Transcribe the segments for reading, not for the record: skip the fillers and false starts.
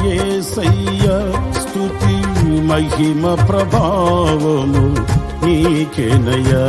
యేసయ్య స్తుతి మహిమ ప్రభావము నీకేనయ్యా.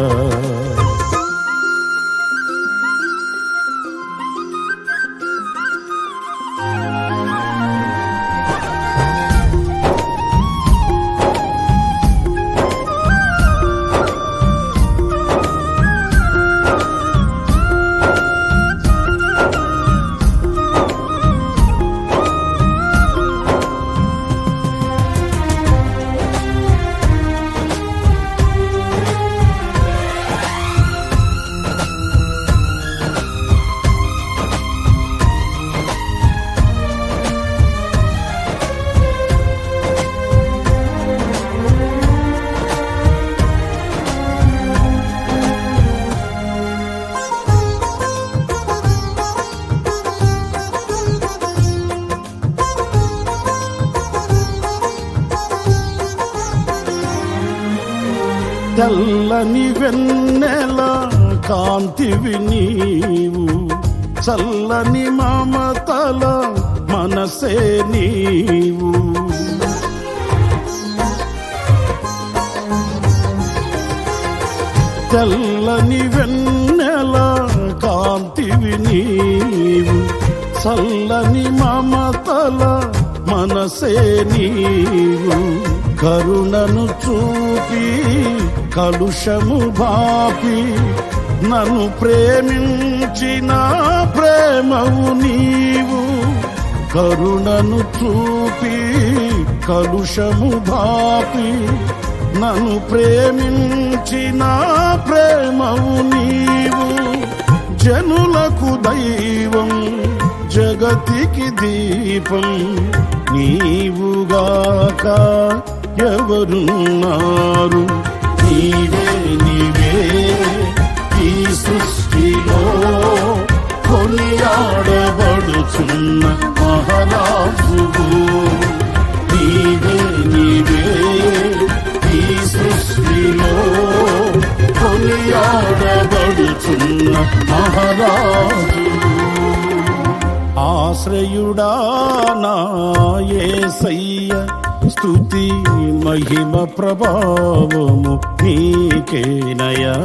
తెల్లని వెన్నెల కాంతివి నీవు, చల్లని మమతల మనసే నీవు. తెల్లని వెన్నెల కాంతివి నీవు, చల్లని మమతల మనసే నీవు. కరుణను చూపి కలుషము బాపి నన్ను ప్రేమించిన ప్రేమవు నీవు. కరుణను చూపి కలుషము బాపి నన్ను ప్రేమించిన ప్రేమవు నీవు. జనులకు దైవం జగతికి దీపం నీవుగాక ఎవరున్నారు. నీవే నీవే ఈ సృష్టిలో కొనియాడబడుచున్న మహారాజువు. నీవే నీవే ఈ సృష్టిలో కొనియాడబడుచున్న మహారాజువు. ఆశ్రయుడా నా యేసయ్య స్తుతి మహిమ ప్రభావము నీకేనయ్యా.